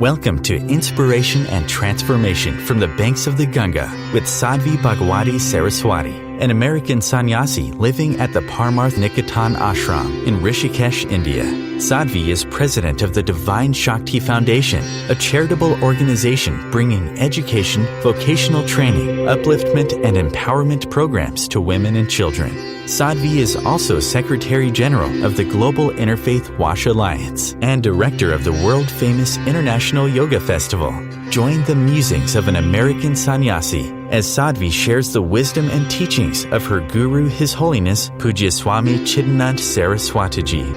Welcome to Inspiration and Transformation from the Banks of the Ganga with Sadhvi Bhagawati Saraswati, an American sannyasi living at the Parmarth Niketan ashram in Rishikesh, India. Sadhvi is president of the Divine Shakti Foundation, a charitable organization bringing education, vocational training, upliftment, and empowerment programs to women and children. Sadhvi is also Secretary General of the Global Interfaith Wash Alliance and Director of the world-famous International Yoga Festival. Join the musings of an American sannyasi as Sadhvi shares the wisdom and teachings of her Guru, His Holiness Pujya Swami Chidanand Saraswatiji.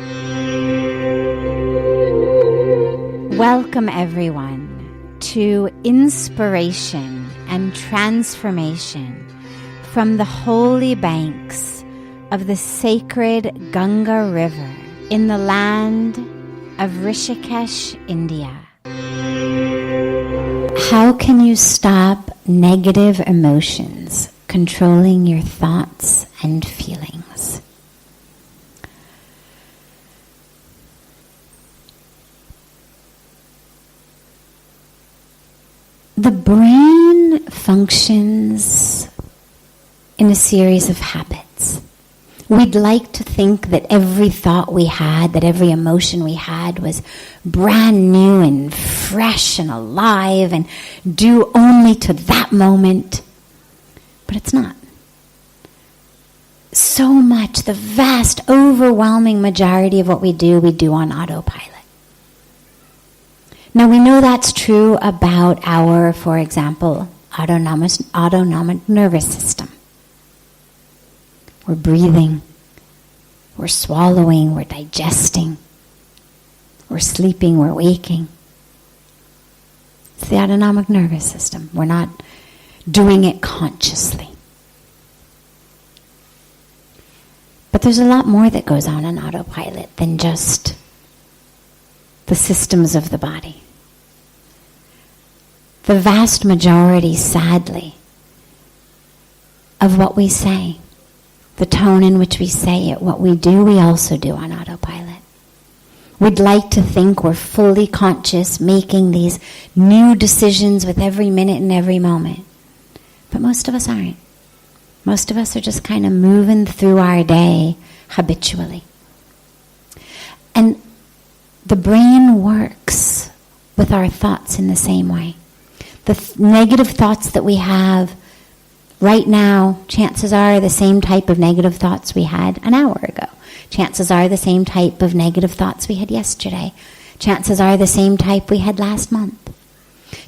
Welcome everyone to Inspiration and Transformation from the holy banks of the sacred Ganga River in the land of Rishikesh, India. How can you stop negative emotions controlling your thoughts and feelings? The brain functions in a series of habits. We'd like to think that every thought we had, that every emotion we had was brand new and fresh and alive and due only to that moment. But it's not. So much, the vast, overwhelming majority of what we do on autopilot. Now we know that's true about our, for example, autonomic nervous system. We're breathing, we're swallowing, we're digesting, we're sleeping, we're waking. It's the autonomic nervous system. We're not doing it consciously. But there's a lot more that goes on in autopilot than just the systems of the body. The vast majority, sadly, of what we say, the tone in which we say it, what we do, we also do on autopilot. We'd like to think we're fully conscious, making these new decisions with every minute and every moment. But most of us aren't. Most of us are just kind of moving through our day habitually. And the brain works with our thoughts in the same way. The negative thoughts that we have right now, chances are the same type of negative thoughts we had an hour ago. Chances are the same type of negative thoughts we had yesterday. Chances are the same type we had last month.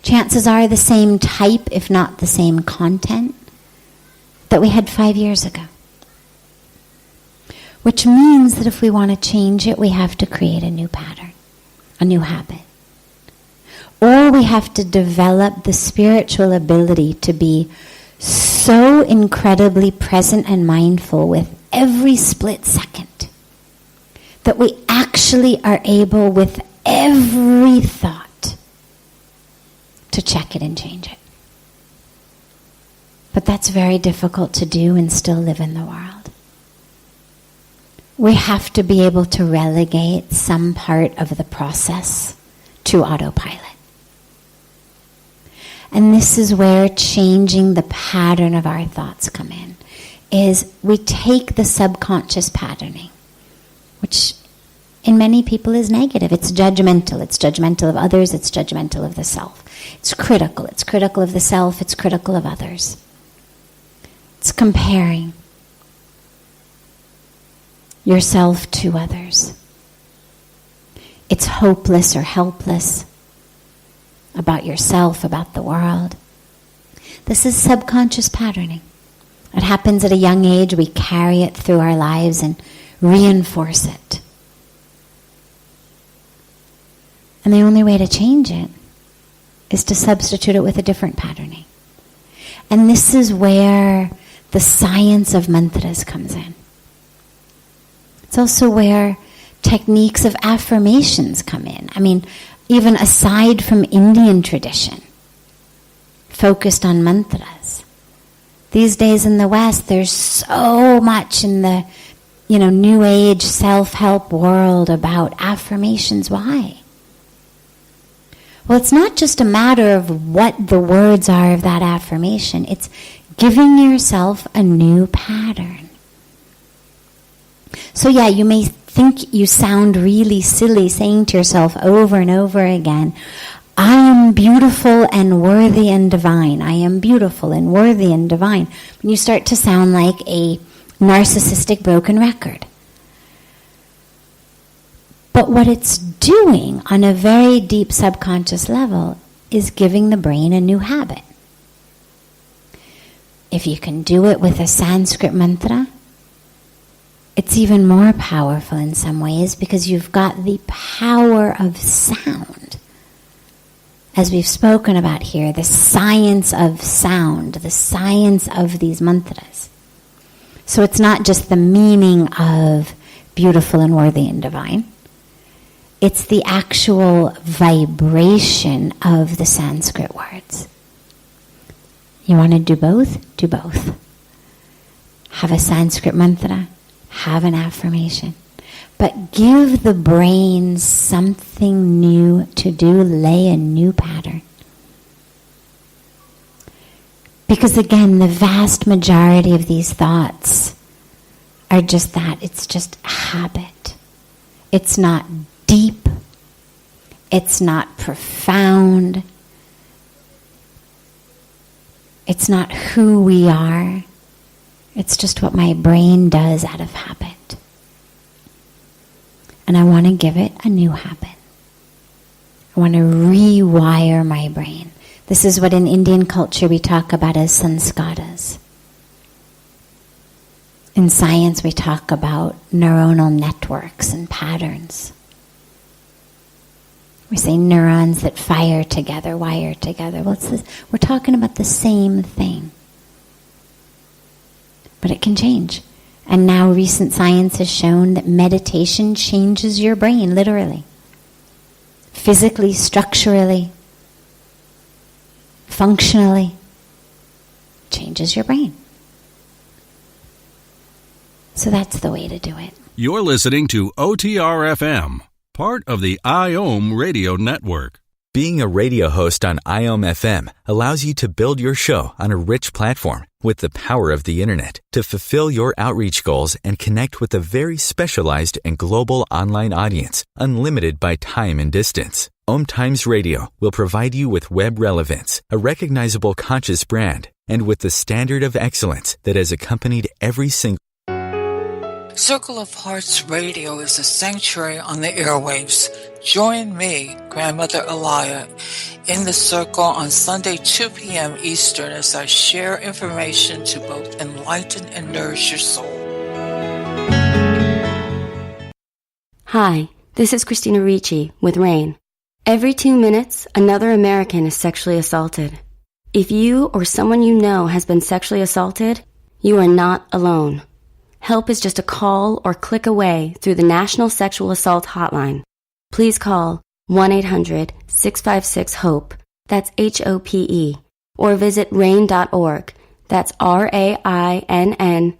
Chances are the same type, if not the same content, that we had 5 years ago. Which means that if we want to change it, we have to create a new pattern, a new habit. Or we have to develop the spiritual ability to be so incredibly present and mindful with every split second that we actually are able with every thought to check it and change it. But that's very difficult to do and still live in the world. We have to be able to relegate some part of the process to autopilot. And this is where changing the pattern of our thoughts come in, is we take the subconscious patterning, which in many people is negative. It's judgmental. It's judgmental of others. It's judgmental of the self. It's critical. It's critical of the self. It's critical of others. It's comparing yourself to others. It's hopeless or helpless about yourself, about the world. This is subconscious patterning. It happens at a young age. We carry it through our lives and reinforce it. And the only way to change it is to substitute it with a different patterning. And this is where the science of mantras comes in. It's also where techniques of affirmations come in. I mean, even aside from Indian tradition, focused on mantras. These days in the West, there's so much in the, New Age self-help world about affirmations. Why? Well, it's not just a matter of what the words are of that affirmation. It's giving yourself a new pattern. So yeah, you may think you sound really silly saying to yourself over and over again, I am beautiful and worthy and divine. I am beautiful and worthy and divine. And you start to sound like a narcissistic broken record. But what it's doing on a very deep subconscious level is giving the brain a new habit. If you can do it with a Sanskrit mantra, it's even more powerful in some ways because you've got the power of sound. As we've spoken about here, the science of sound, the science of these mantras. So it's not just the meaning of beautiful and worthy and divine. It's the actual vibration of the Sanskrit words. You want to do both? Do both. Have a Sanskrit mantra, have an affirmation. But give the brain something new to do, lay a new pattern. Because again, the vast majority of these thoughts are just that. It's just habit. It's not deep. It's not profound. It's not who we are. It's just what my brain does out of habit. And I want to give it a new habit. I want to rewire my brain. This is what in Indian culture we talk about as sanskaras. In science we talk about neuronal networks and patterns. We say neurons that fire together, wire together. Well, we're talking about the same thing. But it can change. And now recent science has shown that meditation changes your brain, literally. Physically, structurally, functionally. Changes your brain. So that's the way to do it. You're listening to OTR-FM, part of the IOM radio network. Being a radio host on IOM FM allows you to build your show on a rich platform with the power of the internet to fulfill your outreach goals and connect with a very specialized and global online audience, unlimited by time and distance. OMTimes Radio will provide you with web relevance, a recognizable conscious brand, and with the standard of excellence that has accompanied every single Circle of Hearts Radio is a sanctuary on the airwaves. Join me, Grandmother Alaya, in the circle on Sunday 2 p.m. Eastern as I share information to both enlighten and nourish your soul. Hi, this is Christina Ricci with RAIN. Every 2 minutes, another American is sexually assaulted. If you or someone you know has been sexually assaulted, you are not alone. Help is just a call or click away through the National Sexual Assault Hotline. Please call 1-800-656-HOPE, that's HOPE, or visit RAIN.org, that's RAINN.org.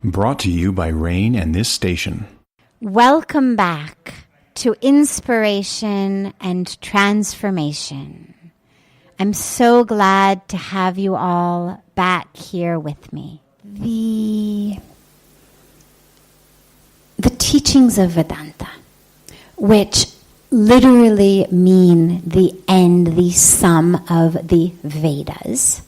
Brought to you by RAIN and this station. Welcome back to Inspiration and Transformation. I'm so glad to have you all back here with me. The teachings of Vedanta, which literally mean the end, the sum of the Vedas,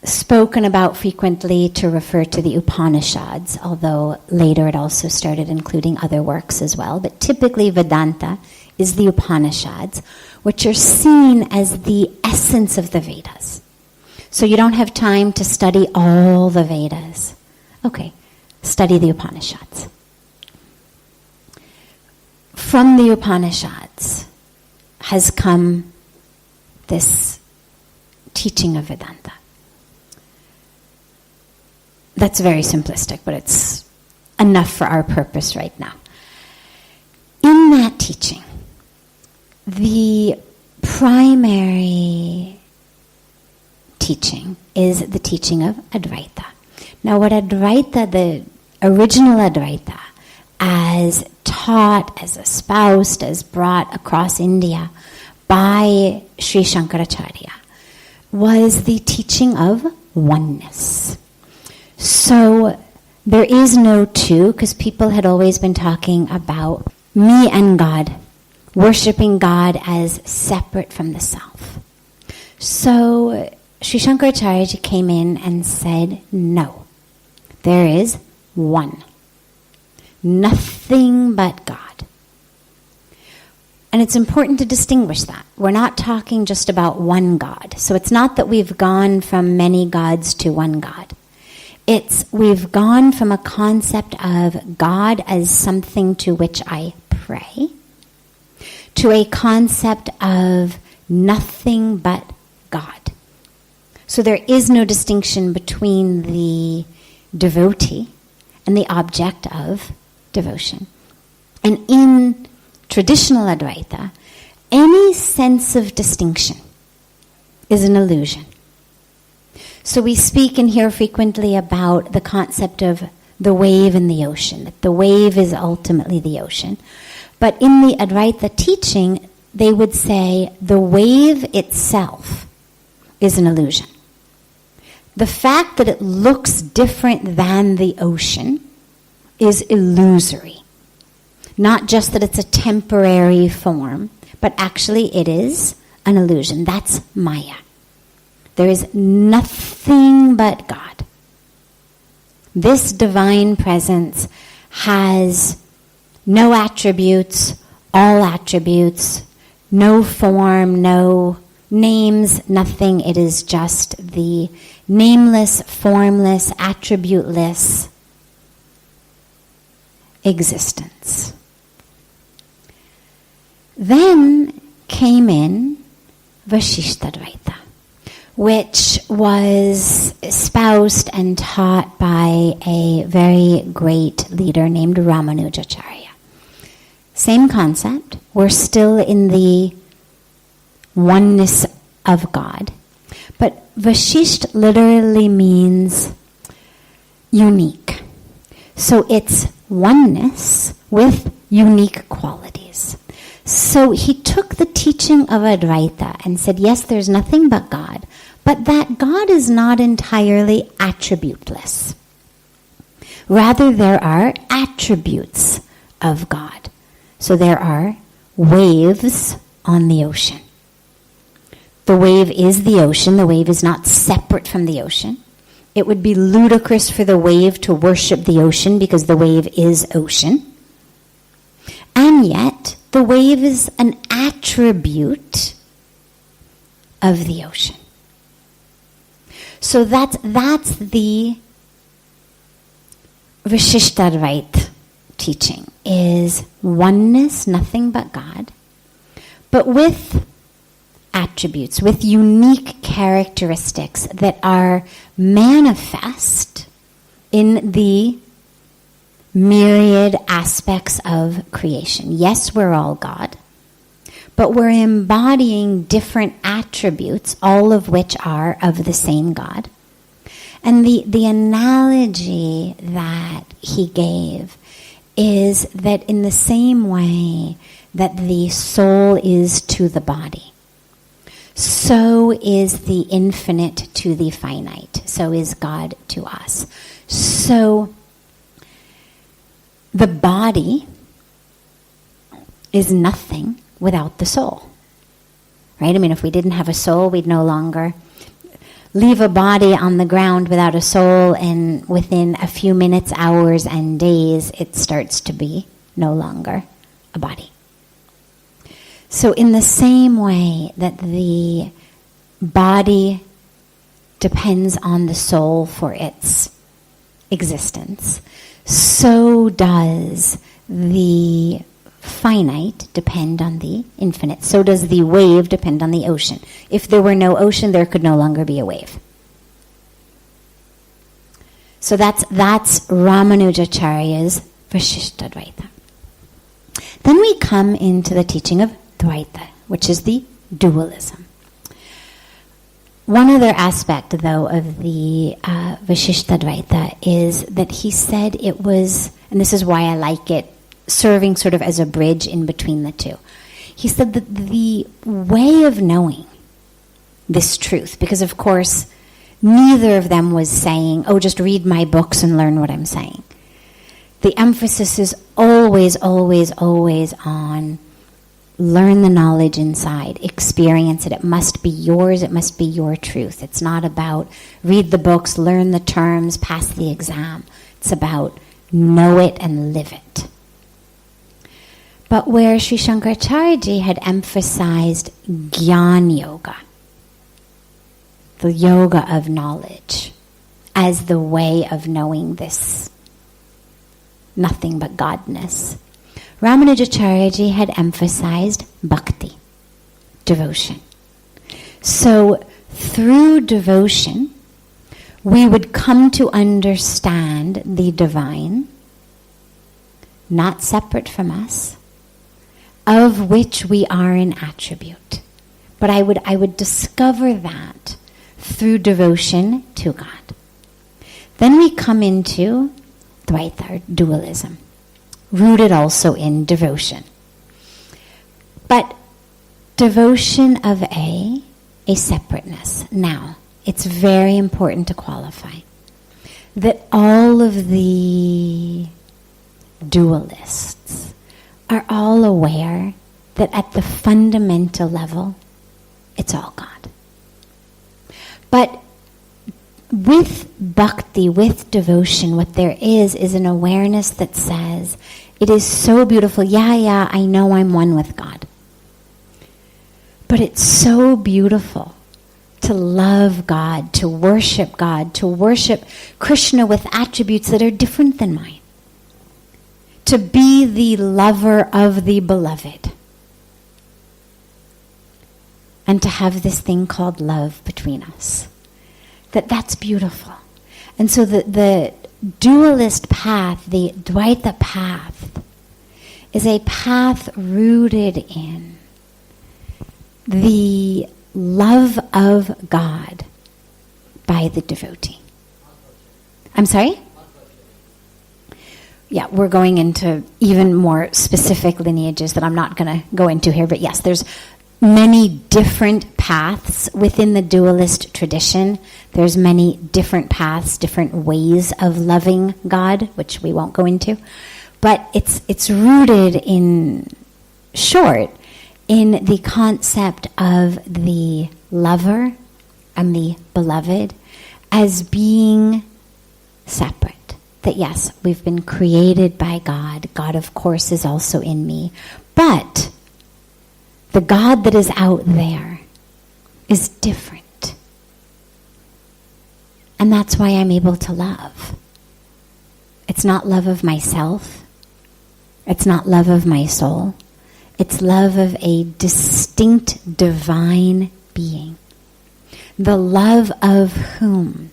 spoken about frequently to refer to the Upanishads, although later it also started including other works as well. But typically Vedanta is the Upanishads, which are seen as the essence of the Vedas. So you don't have time to study all the Vedas. Okay, study the Upanishads. From the Upanishads has come this teaching of Vedanta. That's very simplistic, but it's enough for our purpose right now. In that teaching, the primary teaching is the teaching of Advaita. Now what Advaita, the original Advaita, as taught, as espoused, as brought across India by Sri Shankaracharya was the teaching of oneness. So there is no two, because people had always been talking about me and God, worshipping God as separate from the self. So Sri Shankaracharya came in and said, no, there is one. Nothing but God. And it's important to distinguish that. We're not talking just about one God. So it's not that we've gone from many gods to one God. It's we've gone from a concept of God as something to which I pray to a concept of nothing but God. So there is no distinction between the devotee and the object of devotion. And in traditional Advaita, any sense of distinction is an illusion. So we speak and hear frequently about the concept of the wave in the ocean, that the wave is ultimately the ocean. But in the Advaita teaching, they would say the wave itself is an illusion. The fact that it looks different than the ocean is illusory. Not just that it's a temporary form, but actually it is an illusion. That's Maya. There is nothing but God. This divine presence has no attributes, all attributes, no form, no names, nothing. It is just the nameless, formless, attributeless existence. Then came in Vishishtadvaita, which was espoused and taught by a very great leader named Ramanujacharya. Same concept. We're still in the oneness of God. But Vishisht literally means unique. So it's oneness with unique qualities. So he took the teaching of Advaita and said, yes, there's nothing but God, but that God is not entirely attributeless. Rather, there are attributes of God. So there are waves on the ocean. The wave is the ocean. The wave is not separate from the ocean. It would be ludicrous for the wave to worship the ocean because the wave is ocean. And yet, the wave is an attribute of the ocean. So that's the Vishishtadvaita teaching, is oneness, nothing but God, but with attributes, with unique characteristics that are manifest in the myriad aspects of creation. Yes, we're all God, but we're embodying different attributes, all of which are of the same God. And the analogy that he gave is that in the same way that the soul is to the body, so is the infinite to the finite. So is God to us. So the body is nothing without the soul. Right? I mean, if we didn't have a soul, we'd no longer leave a body on the ground without a soul, and within a few minutes, hours, and days, it starts to be no longer a body. So in the same way that the body depends on the soul for its existence, so does the finite depend on the infinite. So does the wave depend on the ocean. If there were no ocean, there could no longer be a wave. So that's Ramanujacharya's Vishishtadvaita. Then we come into the teaching of Dvaita, which is the dualism. One other aspect, though, of the Vishishtadvaita is that he said it was, and this is why I like it serving sort of as a bridge in between the two. He said that the way of knowing this truth, because of course neither of them was saying, oh, just read my books and learn what I'm saying. The emphasis is always, always, always on learn the knowledge inside, experience it. It must be yours, it must be your truth. It's not about read the books, learn the terms, pass the exam. It's about know it and live it. But where Sri Shankaracharya had emphasized Gyan Yoga, the yoga of knowledge, as the way of knowing this nothing but Godness, Ramanujacharya had emphasized bhakti, devotion. So through devotion, we would come to understand the divine, not separate from us, of which we are an attribute. But I would discover that through devotion to God. Then we come into Dvaita, or dualism, rooted also in devotion. But devotion of a separateness. Now, it's very important to qualify that all of the dualists are all aware that at the fundamental level, it's all God. But with bhakti, with devotion, what there is an awareness that says, it is so beautiful. Yeah, I know I'm one with God. But it's so beautiful to love God, to worship Krishna with attributes that are different than mine. To be the lover of the beloved. And to have this thing called love between us. That's beautiful. And so the dualist path, the Dvaita path, is a path rooted in the love of God by the devotee. I'm sorry? Yeah, we're going into even more specific lineages that I'm not going to go into here, but yes, there's many different paths within the dualist tradition. There's many different paths, different ways of loving God, which we won't go into. But it's rooted in short in the concept of the lover and the beloved as being separate. That yes, we've been created by God. God, of course, is also in me. But the God that is out there is different. And that's why I'm able to love. It's not love of myself. It's not love of my soul. It's love of a distinct divine being. The love of whom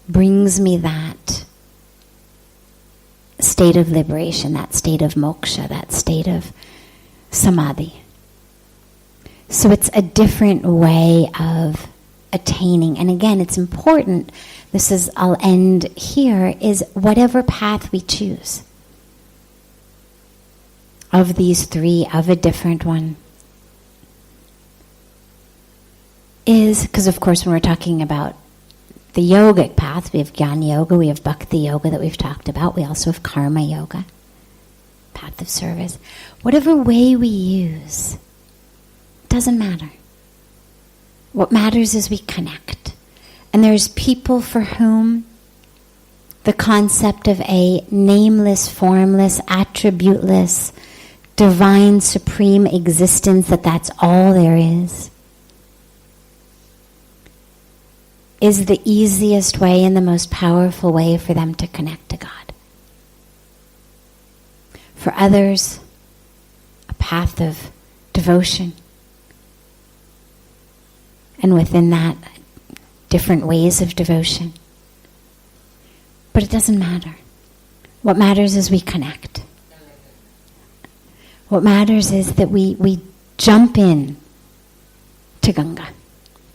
brings me that state of liberation, that state of moksha, that state of samadhi. So it's a different way of attaining. And again, it's important, I'll end here, is whatever path we choose. Of these three, of a different one. Is, because of course when we're talking about the yogic path, we have Jnana Yoga, we have Bhakti Yoga that we've talked about. We also have Karma Yoga, path of service. Whatever way we use, doesn't matter. What matters is we connect. And there's people for whom the concept of a nameless, formless, attributeless, divine, supreme existence, that's all there is the easiest way and the most powerful way for them to connect to God. For others, a path of devotion. And within that, different ways of devotion. But it doesn't matter. What matters is we connect. What matters is that we jump in to Ganga.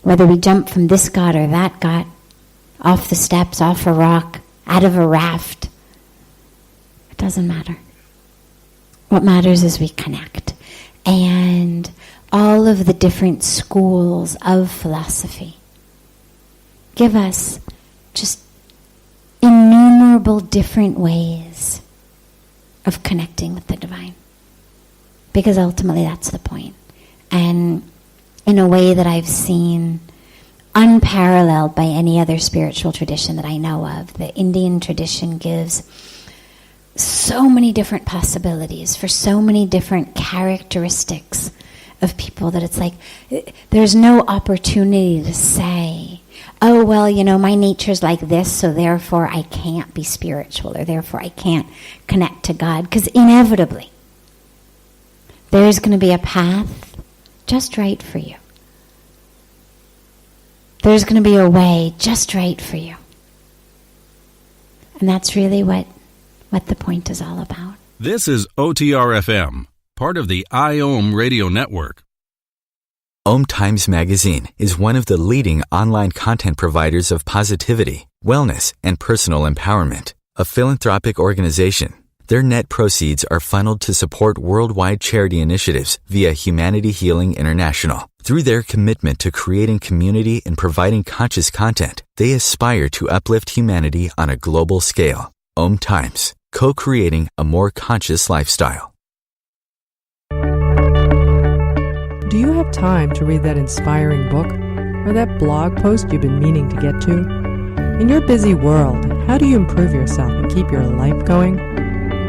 Whether we jump from this ghat or that ghat, off the steps, off a rock, out of a raft, Doesn't matter. What matters is we connect. And all of the different schools of philosophy give us just innumerable different ways of connecting with the divine. Because ultimately that's the point. And in a way that I've seen unparalleled by any other spiritual tradition that I know of, the Indian tradition gives so many different possibilities for so many different characteristics of people that it's like there's no opportunity to say, oh, well, my nature's like this, so therefore I can't be spiritual, or therefore I can't connect to God. Because inevitably, there's going to be a path just right for you. There's going to be a way just right for you. And that's really what the point is all about. This is OTR-FM, part of the IOM radio network. OMTimes magazine is one of the leading online content providers of positivity, wellness, and personal empowerment. A philanthropic organization, their net proceeds are funneled to support worldwide charity initiatives via Humanity Healing International. Through their commitment to creating community and providing conscious content, they aspire to uplift humanity on a global scale. OMTimes, co-creating a more conscious lifestyle. Do you have time to read that inspiring book or that blog post you've been meaning to get to? In your busy world, how do you improve yourself and keep your life going?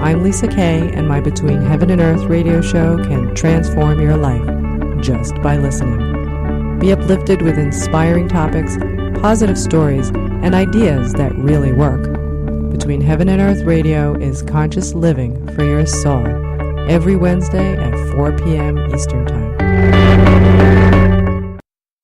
I'm Lisa Kay, and my Between Heaven and Earth radio show can transform your life just by listening. Be uplifted with inspiring topics, positive stories, and ideas that really work. Between Heaven and Earth Radio is conscious living for your soul, every Wednesday at 4 p.m. Eastern Time.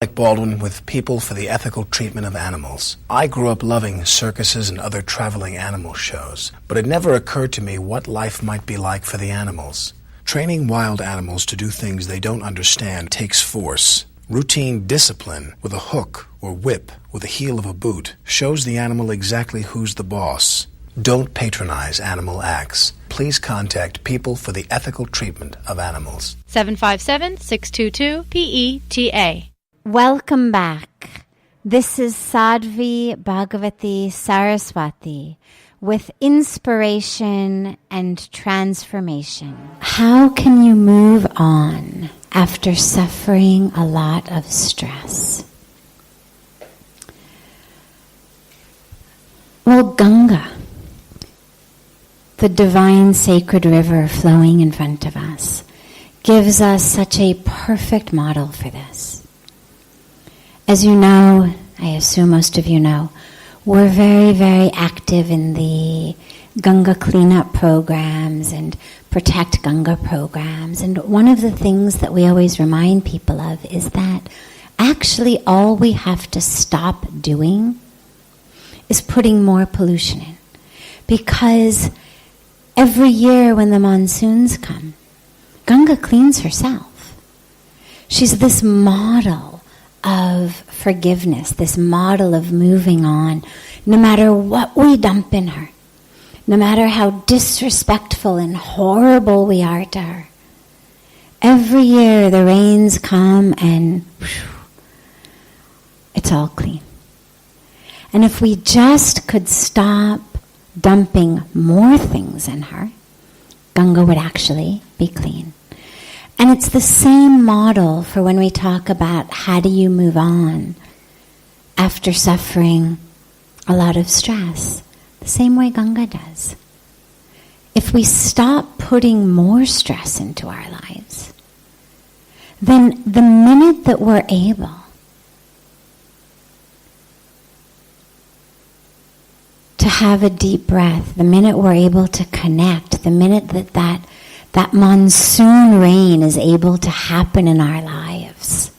Like Baldwin with People for the Ethical Treatment of Animals. I grew up loving circuses and other traveling animal shows, but it never occurred to me what life might be like for the animals. Training wild animals to do things they don't understand takes force. Routine discipline with a hook or whip with the heel of a boot shows the animal exactly who's the boss. Don't patronize animal acts. Please contact People for the Ethical Treatment of Animals. 757-622-PETA. Welcome back. This is Sadhvi Bhagawati Saraswati with inspiration and transformation. How can you move on after suffering a lot of stress? Well, Ganga, the divine sacred river flowing in front of us, gives us such a perfect model for this. As you know, I assume most of you know, we're very, very active in the Ganga cleanup programs and Protect Ganga programs. And one of the things that we always remind people of is that actually all we have to stop doing is putting more pollution in. Because every year when the monsoons come, Ganga cleans herself. She's this model of forgiveness, this model of moving on, no matter what we dump in her, no matter how disrespectful and horrible we are to her. Every year the rains come and it's all clean. And if we just could stop dumping more things in her, Ganga would actually be clean. And it's the same model for when we talk about how do you move on after suffering a lot of stress. The same way Ganga does. If we stop putting more stress into our lives, then the minute that we're able to have a deep breath, the minute we're able to connect, the minute that monsoon rain is able to happen in our lives,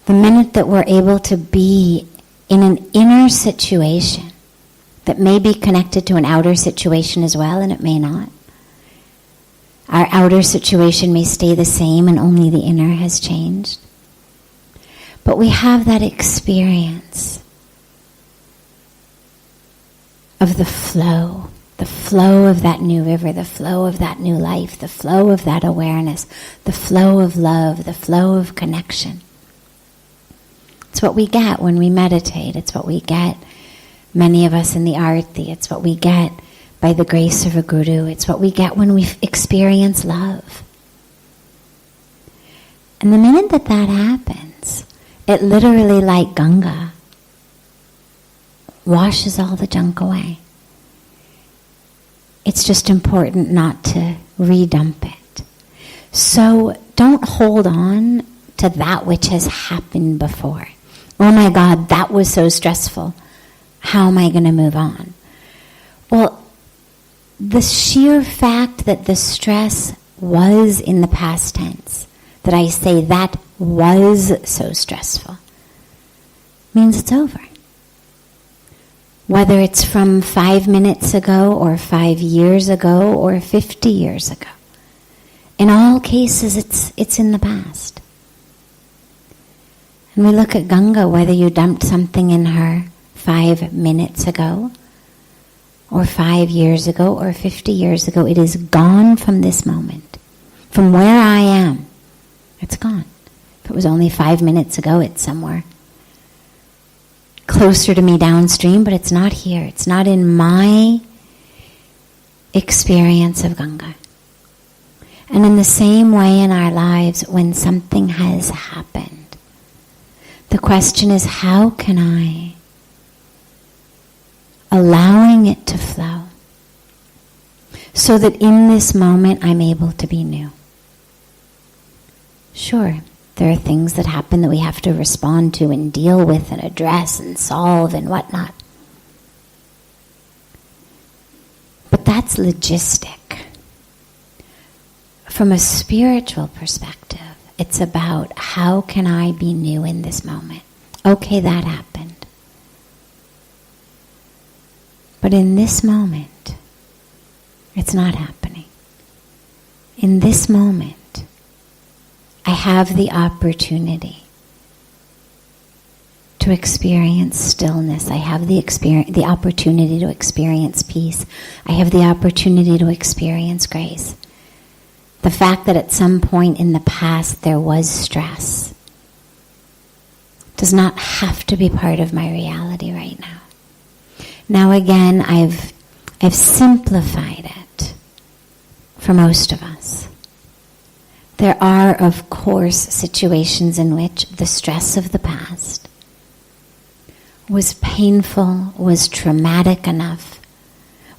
the minute that we're able to be in an inner situation that may be connected to an outer situation as well, and it may not. Our outer situation may stay the same and only the inner has changed. But we have that experience of the flow The flow of that new river, the flow of that new life, the flow of that awareness, the flow of love, the flow of connection. It's what we get when we meditate. It's what we get, many of us, in the arati. It's what we get by the grace of a guru. It's what we get when we experience love. And the minute that that happens, it literally, like Ganga, washes all the junk away. It's just important not to redump it. So don't hold on to that which has happened before. Oh my God, that was so stressful. How am I going to move on? Well, the sheer fact that the stress was in the past tense, that I say that was so stressful, means it's over. Whether it's from 5 minutes ago or 5 years ago or 50 years ago. In all cases, it's in the past. And we look at Ganga, whether you dumped something in her 5 minutes ago or 5 years ago or 50 years ago, it is gone from this moment. From where I am, it's gone. If it was only 5 minutes ago, it's somewhere closer to me downstream, but it's not here. It's not in my experience of Ganga. And in the same way in our lives, when something has happened, the question is, how can I, allowing it to flow, so that in this moment I'm able to be new? Sure, there are things that happen that we have to respond to and deal with and address and solve and whatnot. But that's logistic. From a spiritual perspective, it's about how can I be new in this moment? Okay, that happened. But in this moment, it's not happening. In this moment, I have the opportunity to experience stillness. I have the opportunity to experience peace. I have the opportunity to experience grace. The fact that at some point in the past there was stress does not have to be part of my reality right now. Now again, I've simplified it for most of us. There are, of course, situations in which the stress of the past was painful, was traumatic enough,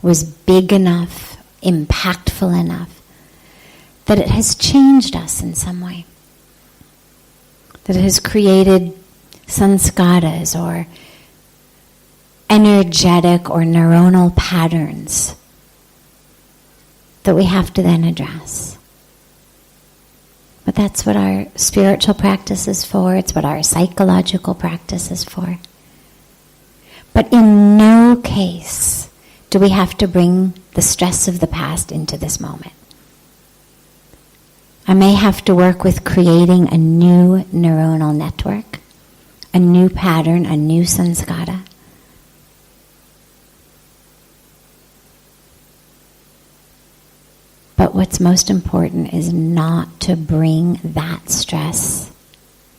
was big enough, impactful enough, that it has changed us in some way. That it has created sanskaras or energetic or neuronal patterns that we have to then address. But that's what our spiritual practice is for. It's what our psychological practice is for. But in no case do we have to bring the stress of the past into this moment. I may have to work with creating a new neuronal network, a new pattern, a new sanskara. But what's most important is not to bring that stress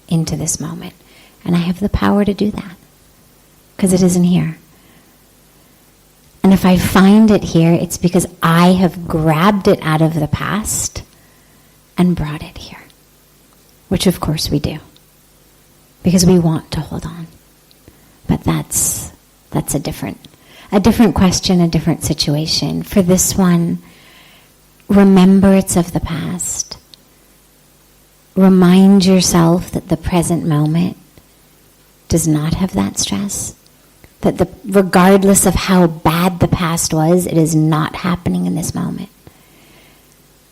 into this moment. And I have the power to do that because it isn't here. And if I find it here, it's because I have grabbed it out of the past and brought it here. Which of course we do. Because we want to hold on. But that's a different question, a different situation. For this one, remember it's of the past. Remind yourself that the present moment does not have that stress. That regardless of how bad the past was, it is not happening in this moment.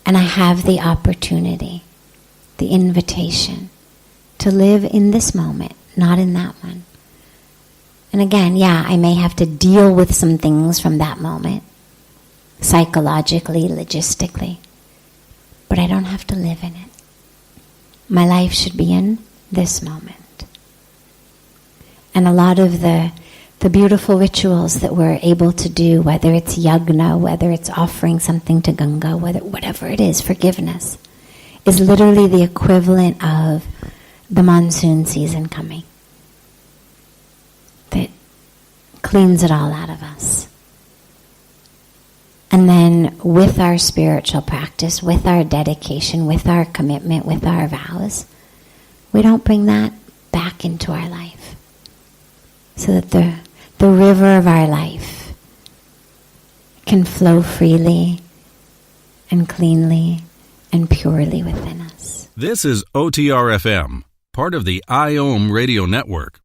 And I have the opportunity, the invitation, to live in this moment, not in that one. And again, yeah, I may have to deal with some things from that moment, psychologically, logistically, but I don't have to live in it. My life should be in this moment. And a lot of the the beautiful rituals that we're able to do, whether it's yagna, whether it's offering something to Ganga, whatever it is, forgiveness, is literally the equivalent of the monsoon season coming. That cleans it all out of us. And then with our spiritual practice, with our dedication, with our commitment, with our vows, we don't bring that back into our life. So that the river of our life can flow freely and cleanly and purely within us. This is OTR-FM, part of the IOM radio network.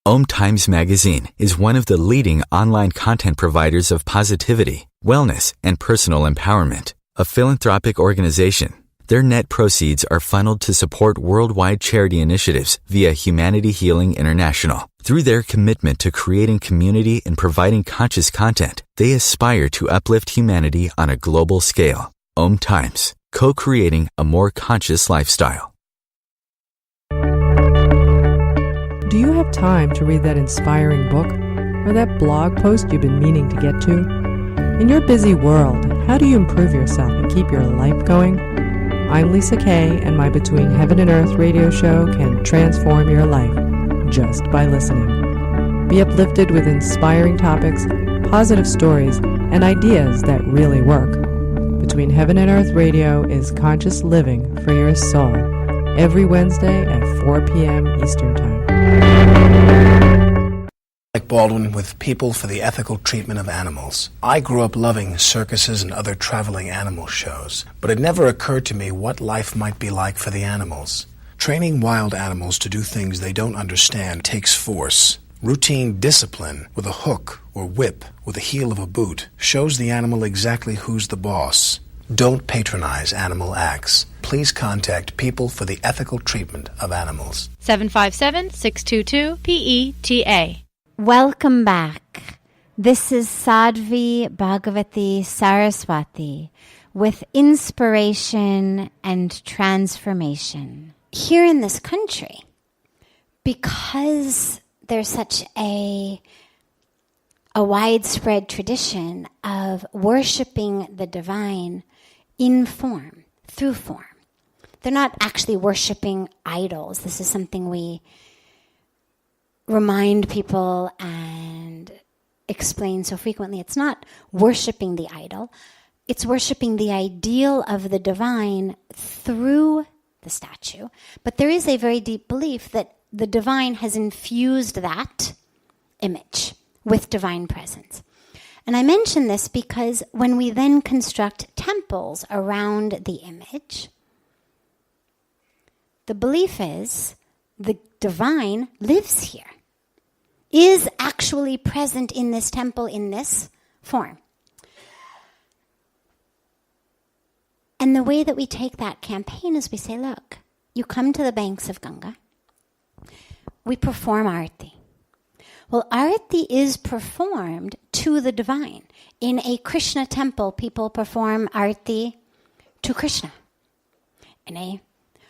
OMTimes magazine is one of the leading online content providers of positivity, wellness, and personal empowerment. A philanthropic organization, their net proceeds are funneled to support worldwide charity initiatives via Humanity Healing International. Through their commitment to creating community and providing conscious content, they aspire to uplift humanity on a global scale. OMTimes, co-creating a more conscious lifestyle. Do you have time to read that inspiring book or that blog post you've been meaning to get to? In your busy world, how do you improve yourself and keep your life going? I'm Lisa Kay, and my Between Heaven and Earth radio show can transform your life just by listening. Be uplifted with inspiring topics, positive stories, and ideas that really work. Between Heaven and Earth radio is conscious living for your soul, every Wednesday at 4 p.m. Eastern Time. Like Baldwin with People for the Ethical Treatment of Animals. I grew up loving circuses and other traveling animal shows, but it never occurred to me what life might be like for the animals. Training wild animals to do things they don't understand takes force. Routine discipline with a hook or whip with the heel of a boot shows the animal exactly who's the boss. Don't patronize animal acts. Please contact People for the Ethical Treatment of Animals. 757-622-PETA. Welcome back. This is Sadhvi Bhagawati Saraswati with inspiration and transformation. Here in this country, because there's such a widespread tradition of worshiping the divine in form, through form. They're not actually worshiping idols. This is something we remind people and explain so frequently. It's not worshiping the idol. It's worshiping the ideal of the divine through the statue. But there is a very deep belief that the divine has infused that image with divine presence. And I mention this because when we then construct temples around the image, the belief is the divine lives here, is actually present in this temple in this form. And the way that we take that campaign is we say, look, you come to the banks of Ganga, we perform arati. Well, arati is performed to the divine. In a Krishna temple, people perform arati to Krishna. In a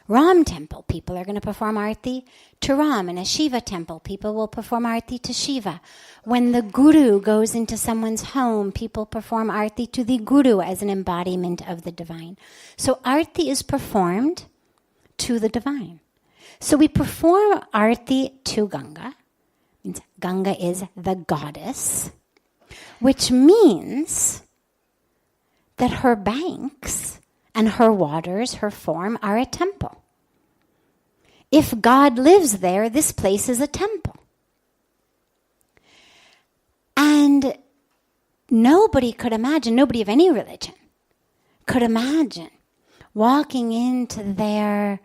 Ram temple, people are going to perform arati to Ram. In a Shiva temple, people will perform arati to Shiva. When the guru goes into someone's home, people perform arati to the guru as an embodiment of the divine. So arati is performed to the divine. So we perform arati to Ganga. Means Ganga is the goddess, which means that her banks and her waters, her form, are a temple. If God lives there, this place is a temple. And nobody could imagine, nobody of any religion could imagine walking into their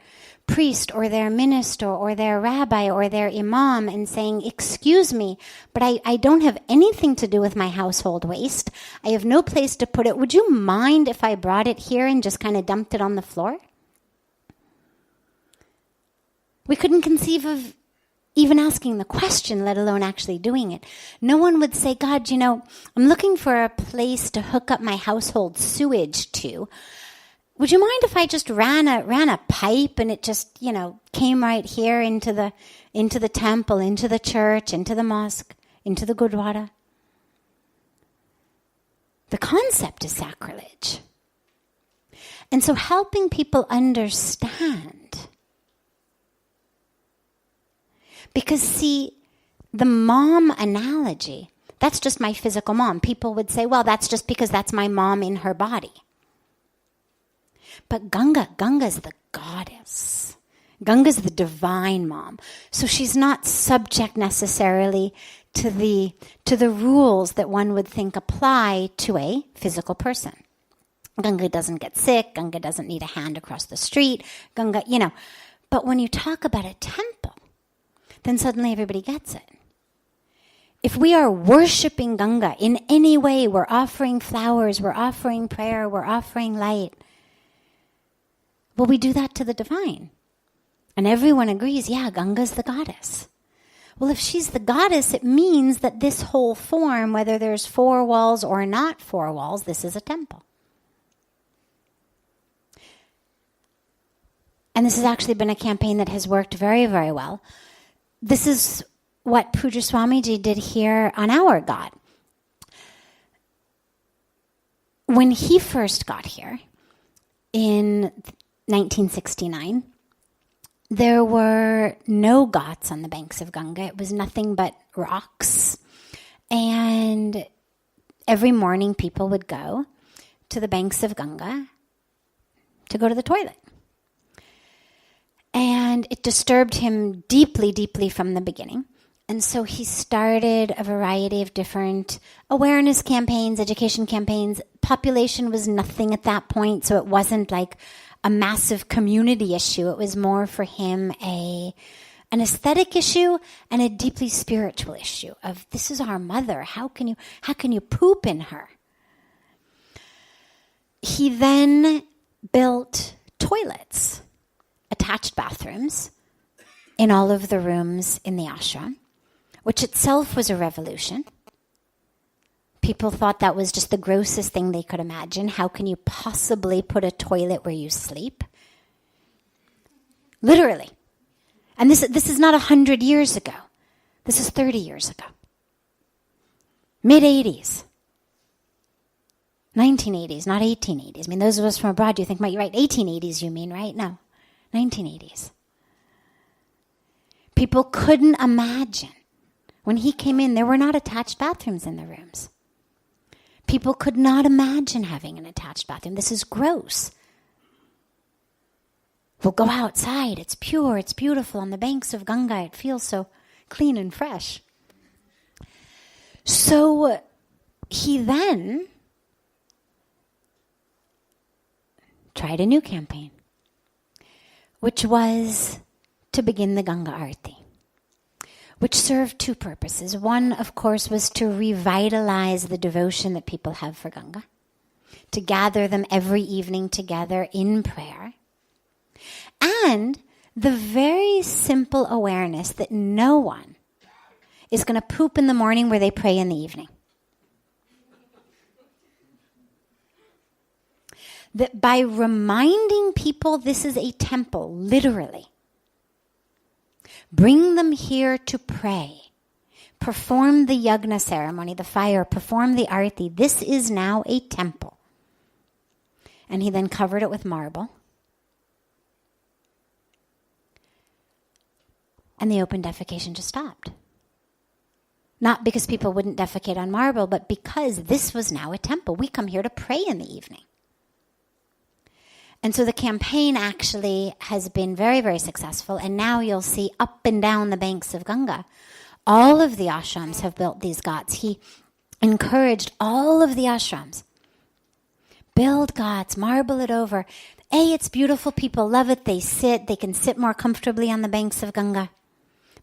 priest or their minister or their rabbi or their imam and saying, excuse me, but I don't have anything to do with my household waste. I have no place to put it. Would you mind if I brought it here and just kind of dumped it on the floor? We couldn't conceive of even asking the question, let alone actually doing it. No one would say, God, I'm looking for a place to hook up my household sewage to. Would you mind if I just ran a pipe and it just, came right here into the temple, into the church, into the mosque? into the good water. The concept is sacrilege. And so helping people understand. Because see, the mom analogy, that's just my physical mom. People would say, well, that's just because that's my mom in her body. But Ganga's the goddess. Ganga's the divine mom. So she's not subject necessarily to the rules that one would think apply to a physical person. Ganga doesn't get sick. Ganga doesn't need a hand across the street. Ganga, But when you talk about a temple, then suddenly everybody gets it. If we are worshiping Ganga in any way, we're offering flowers, we're offering prayer, we're offering light. Well, we do that to the divine. And everyone agrees, yeah, Ganga's the goddess. Well, if she's the goddess, it means that this whole form, whether there's 4 walls or not 4 walls, this is a temple. And this has actually been a campaign that has worked very, very well. This is what Pujya Swamiji did here on our God. When he first got here in 1969, there were no ghats on the banks of Ganga. It was nothing but rocks. And every morning people would go to the banks of Ganga to go to the toilet. And it disturbed him deeply, deeply from the beginning. And so he started a variety of different awareness campaigns, education campaigns. Population was nothing at that point, so it wasn't like a massive community issue. It was more for him an aesthetic issue and a deeply spiritual issue of, this is our mother. How can you poop in her? He then built toilets, attached bathrooms in all of the rooms in the ashram, which itself was a revolution. People thought that was just the grossest thing they could imagine. How can you possibly put a toilet where you sleep? Literally. And this is not 100 years ago. This is 30 years ago. Mid-80s. 1980s, not 1880s. I mean, those of us from abroad, you think, right, 1880s you mean, right? No, 1980s. People couldn't imagine. When he came in, there were not attached bathrooms in the rooms. People could not imagine having an attached bathroom. This is gross. We'll go outside. It's pure. It's beautiful. On the banks of Ganga, it feels so clean and fresh. So he then tried a new campaign, which was to begin the Ganga Arti, which served 2 purposes. One, of course, was to revitalize the devotion that people have for Ganga, to gather them every evening together in prayer, and the very simple awareness that no one is going to poop in the morning where they pray in the evening. That by reminding people this is a temple, literally, bring them here to pray, perform the yagna ceremony, the fire, perform the arti. This is now a temple. And he then covered it with marble. And the open defecation just stopped. Not because people wouldn't defecate on marble, but because this was now a temple. We come here to pray in the evening. And so the campaign actually has been very, very successful. And now you'll see up and down the banks of Ganga, all of the ashrams have built these ghats. He encouraged all of the ashrams, build ghats, marble it over. It's beautiful. People love it. They can sit more comfortably on the banks of Ganga.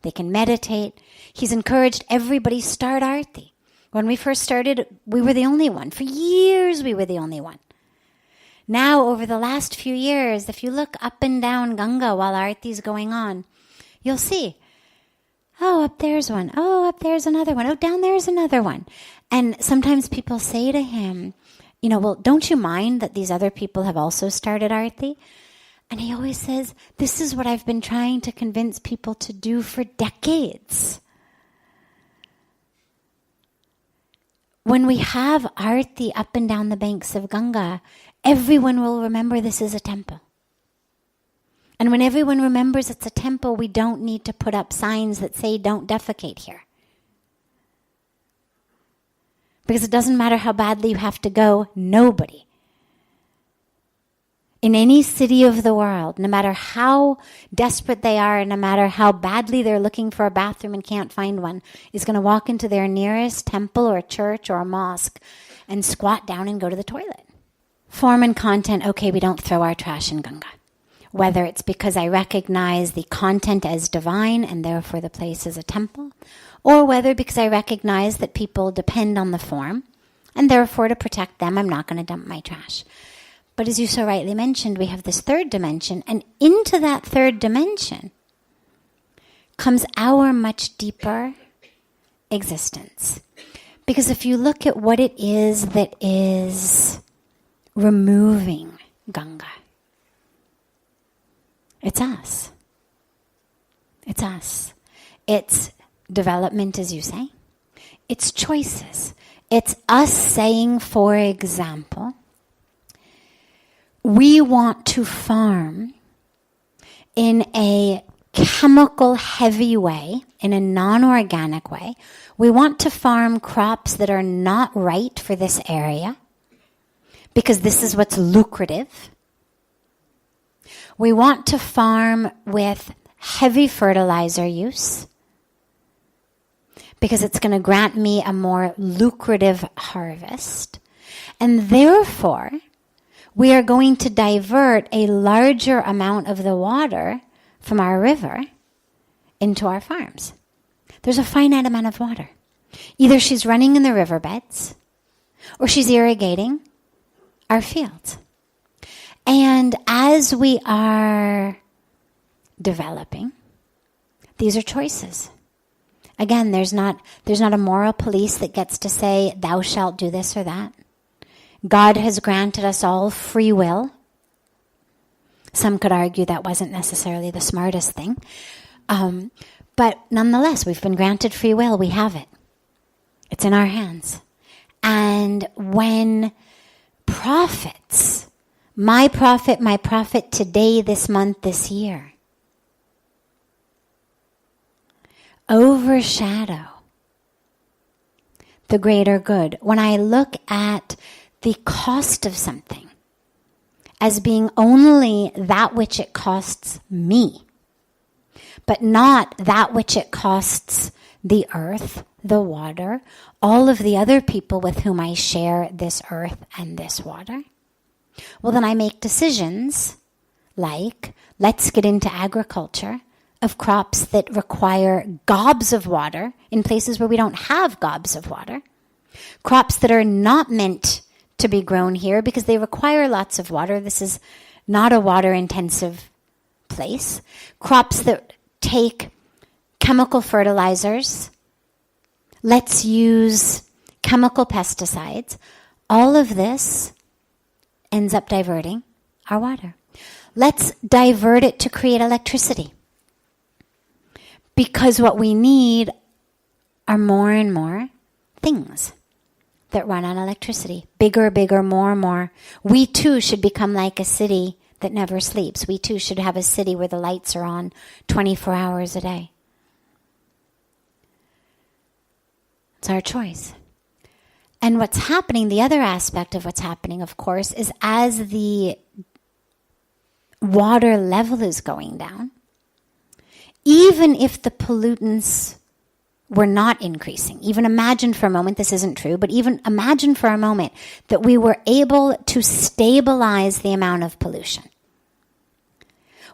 They can meditate. He's encouraged everybody start arti. When we first started, we were the only one. For years, we were the only one. Now, over the last few years, if you look up and down Ganga while arti is going on, you'll see, up there's one. Up there's another one. Down there's another one. And sometimes people say to him, well, don't you mind that these other people have also started arti? And he always says, this is what I've been trying to convince people to do for decades. when we have arti up and down the banks of Ganga, everyone will remember this is a temple. And when everyone remembers it's a temple, we don't need to put up signs that say don't defecate here. Because it doesn't matter how badly you have to go, nobody in any city of the world, no matter how desperate they are, and no matter how badly they're looking for a bathroom and can't find one, is going to walk into their nearest temple or church or a mosque and squat down and go to the toilet. Form and content, okay, we don't throw our trash in Ganga. Whether it's because I recognize the content as divine and therefore the place is a temple, or whether because I recognize that people depend on the form and therefore to protect them, I'm not going to dump my trash. But as you so rightly mentioned, we have this third dimension, and into that third dimension comes our much deeper existence. Because if you look at what it is that is removing Ganga, it's us. It's us. It's development, as you say. It's choices. It's us saying, for example, we want to farm in a chemical-heavy way, in a non-organic way. We want to farm crops that are not right for this area because this is what's lucrative. We want to farm with heavy fertilizer use because it's going to grant me a more lucrative harvest. And therefore, we are going to divert a larger amount of the water from our river into our farms. There's a finite amount of water. Either she's running in the riverbeds or she's irrigating our fields. And as we are developing, these are choices. Again, there's not a moral police that gets to say, thou shalt do this or that. God has granted us all free will. Some could argue that wasn't necessarily the smartest thing. But nonetheless, we've been granted free will. We have it. It's in our hands. And when prophets, my prophet today, this month, this year, overshadow the greater good, when I look at the cost of something as being only that which it costs me, but not that which it costs the earth, the water, all of the other people with whom I share this earth and this water, well, then I make decisions like, let's get into agriculture of crops that require gobs of water in places where we don't have gobs of water, crops that are not meant to be grown here because they require lots of water. This is not a water-intensive place. Crops that take chemical fertilizers. Let's use chemical pesticides. All of this ends up diverting our water. Let's divert it to create electricity. Because what we need are more and more things that run on electricity. Bigger, bigger, more. We too should become like a city that never sleeps. We too should have a city where the lights are on 24 hours a day. It's our choice. And what's happening, the other aspect of what's happening, of course, is as the water level is going down, even if the pollutants were not increasing, even imagine for a moment, this isn't true, but even imagine for a moment that we were able to stabilize the amount of pollution.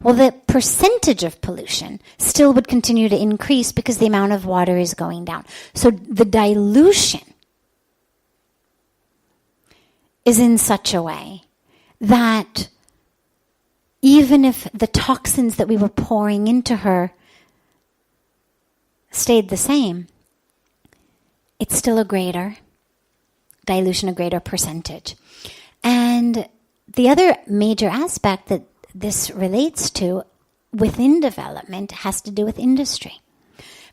Well, the percentage of pollution still would continue to increase because the amount of water is going down. So the dilution is in such a way that even if the toxins that we were pouring into her stayed the same, it's still a greater dilution, a greater percentage. And the other major aspect that this relates to within development has to do with industry.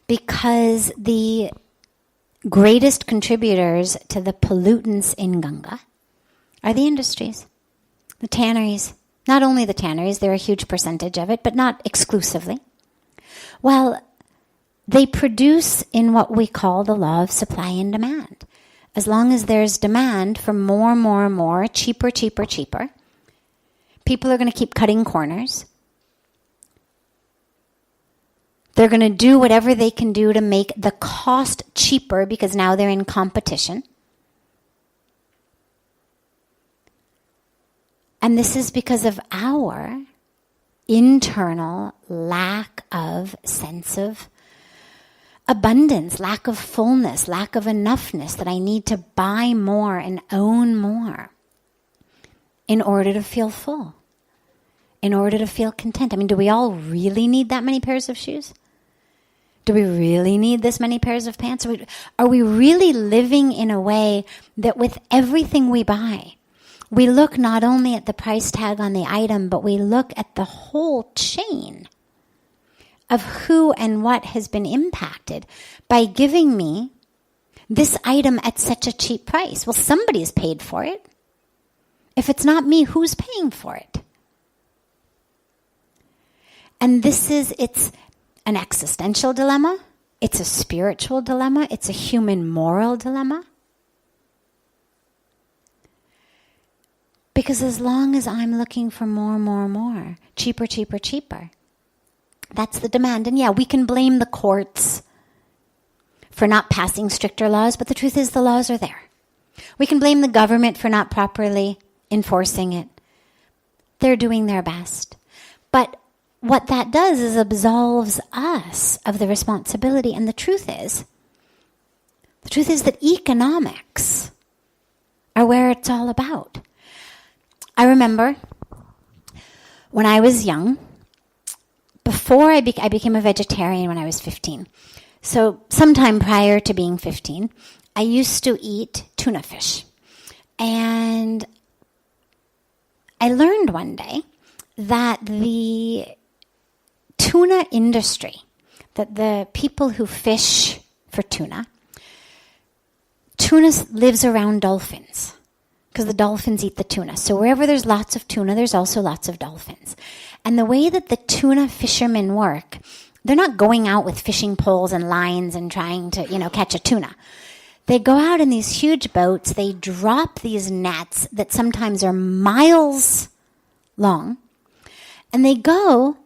Because the greatest contributors to the pollutants in Ganga are the industries, the tanneries. Not only the tanneries, they're a huge percentage of it, but not exclusively. Well, they produce in what we call the law of supply and demand. As long as there's demand for more, cheaper, people are going to keep cutting corners. They're going to do whatever they can do to make the cost cheaper because now they're in competition. And this is because of our internal lack of sense of abundance, lack of fullness, lack of enoughness, that I need to buy more and own more in order to feel full, in order to feel content. I mean, do we all really need that many pairs of shoes? Do we really need this many pairs of pants? Are we really living in a way that with everything we buy, we look not only at the price tag on the item, but we look at the whole chain of who and what has been impacted by giving me this item at such a cheap price? Well, somebody's paid for it. If it's not me, who's paying for it? And it's an existential dilemma. It's a spiritual dilemma. It's a human moral dilemma. Because as long as I'm looking for more, cheaper, that's the demand. And yeah, we can blame the courts for not passing stricter laws, but the truth is the laws are there. We can blame the government for not properly enforcing it. They're doing their best. But what that does is absolves us of the responsibility. And the truth is that economics are where it's all about. I remember when I was young, before I became a vegetarian when I was 15. So sometime prior to being 15, I used to eat tuna fish. And I learned one day that the tuna industry, that the people who fish for tuna lives around dolphins. Because the dolphins eat the tuna. So wherever there's lots of tuna, there's also lots of dolphins. And the way that the tuna fishermen work, they're not going out with fishing poles and lines and trying to, catch a tuna. They go out in these huge boats. They drop these nets that sometimes are miles long. And they go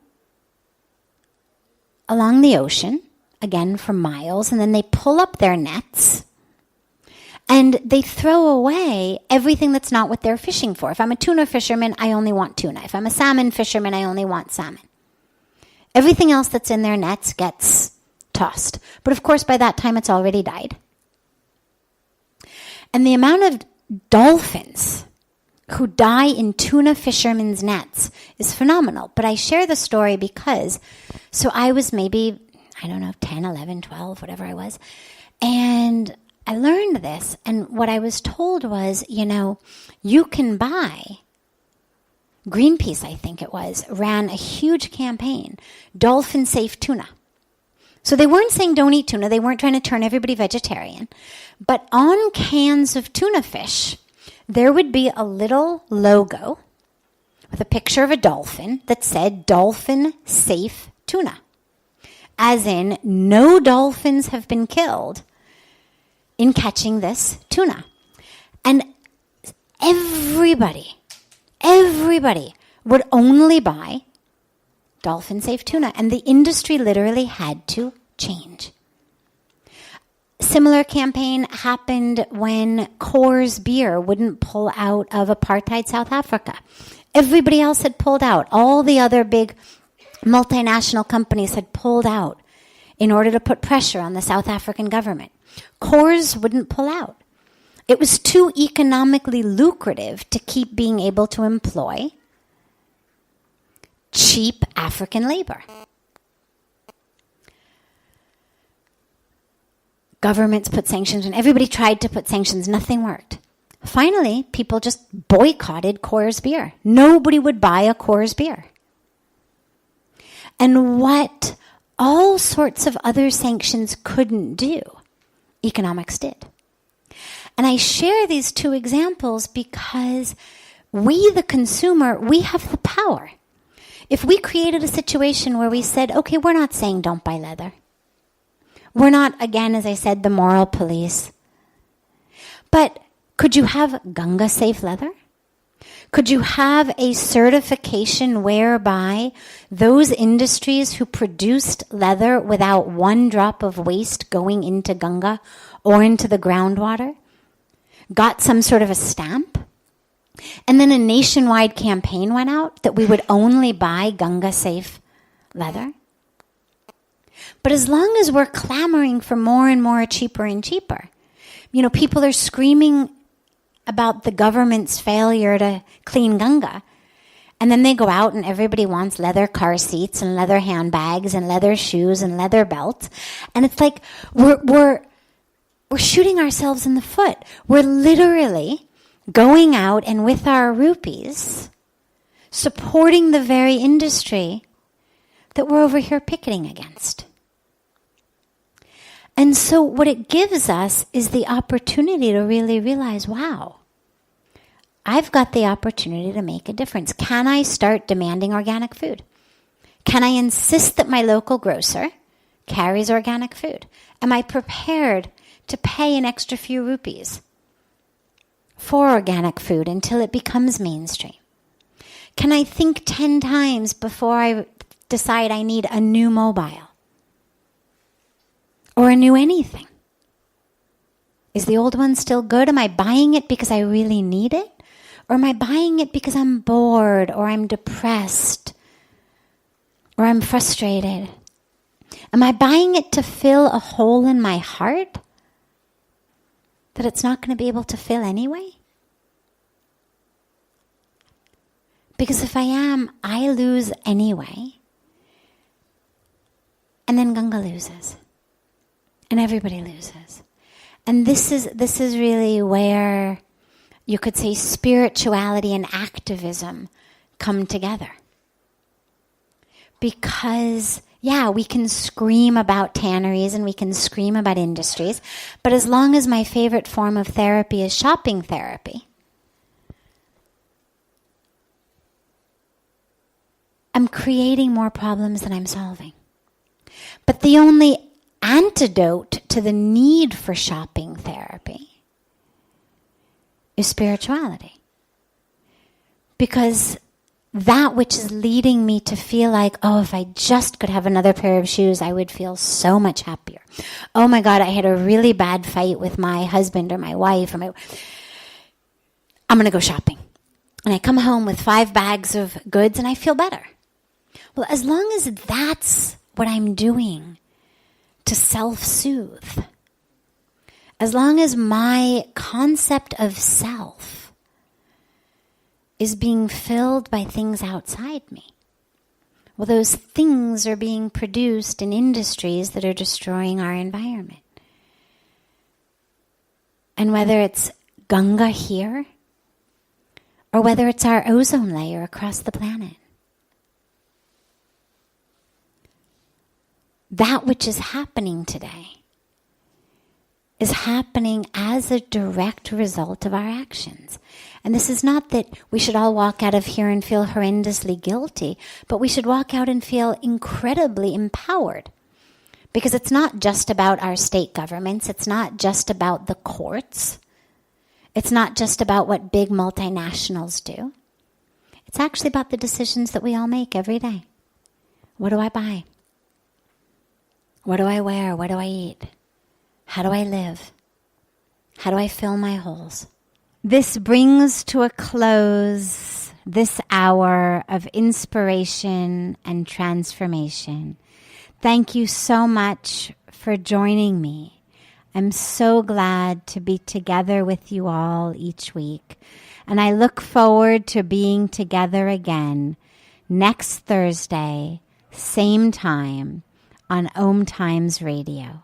along the ocean, again for miles. And then they pull up their nets. And they throw away everything that's not what they're fishing for. If I'm a tuna fisherman, I only want tuna. If I'm a salmon fisherman, I only want salmon. Everything else that's in their nets gets tossed. But of course, by that time, it's already died. And the amount of dolphins who die in tuna fishermen's nets is phenomenal. But I share the story because, so I was maybe, 10, 11, 12, whatever I was. And I learned this, and what I was told was, you can buy, Greenpeace, I think it was, ran a huge campaign, dolphin safe tuna. So they weren't saying don't eat tuna, they weren't trying to turn everybody vegetarian, but on cans of tuna fish, there would be a little logo with a picture of a dolphin that said dolphin safe tuna. As in, no dolphins have been killed in catching this tuna. And everybody would only buy dolphin-safe tuna. And the industry literally had to change. Similar campaign happened when Coors Beer wouldn't pull out of apartheid South Africa. Everybody else had pulled out. All the other big multinational companies had pulled out in order to put pressure on the South African government. Coors wouldn't pull out. It was too economically lucrative to keep being able to employ cheap African labor. Governments put sanctions, and everybody tried to put sanctions. Nothing worked. Finally, people just boycotted Coors Beer. Nobody would buy a Coors Beer. And what all sorts of other sanctions couldn't do economics did. And I share these two examples because we, the consumer, we have the power. If we created a situation where we said, okay, we're not saying don't buy leather. We're not, again, as I said, the moral police. But could you have Ganga safe leather? Could you have a certification whereby those industries who produced leather without one drop of waste going into Ganga or into the groundwater got some sort of a stamp? And then a nationwide campaign went out that we would only buy Ganga safe leather? But as long as we're clamoring for more and more cheaper and cheaper, people are screaming about the government's failure to clean Ganga. And then they go out and everybody wants leather car seats and leather handbags and leather shoes and leather belts. And it's like we're shooting ourselves in the foot. We're literally going out and with our rupees supporting the very industry that we're over here picketing against. And so what it gives us is the opportunity to really realize, wow, I've got the opportunity to make a difference. Can I start demanding organic food? Can I insist that my local grocer carries organic food? Am I prepared to pay an extra few rupees for organic food until it becomes mainstream? Can I think 10 times before I decide I need a new mobile? Or a new anything? Is the old one still good? Am I buying it because I really need it? Or am I buying it because I'm bored or I'm depressed or I'm frustrated? Am I buying it to fill a hole in my heart that it's not going to be able to fill anyway? Because if I am, I lose anyway. And then Ganga loses. And everybody loses. And this is really where you could say spirituality and activism come together. Because, we can scream about tanneries and we can scream about industries, but as long as my favorite form of therapy is shopping therapy, I'm creating more problems than I'm solving. But the only antidote to the need for shopping therapy is spirituality. Because that which is leading me to feel like, oh, if I just could have another pair of shoes, I would feel so much happier. Oh my God, I had a really bad fight with my husband or my wife. I'm going to go shopping. And I come home with 5 bags of goods and I feel better. Well, as long as that's what I'm doing to self-soothe, as long as my concept of self is being filled by things outside me, well, those things are being produced in industries that are destroying our environment. And whether it's Ganga here, or whether it's our ozone layer across the planet, that which is happening today is happening as a direct result of our actions. And this is not that we should all walk out of here and feel horrendously guilty, but we should walk out and feel incredibly empowered. Because it's not just about our state governments, it's not just about the courts, it's not just about what big multinationals do. It's actually about the decisions that we all make every day. What do I buy? What do I wear? What do I eat? How do I live? How do I fill my holes? This brings to a close this hour of inspiration and transformation. Thank you so much for joining me. I'm so glad to be together with you all each week. And I look forward to being together again next Thursday, same time, on OMTimes Radio.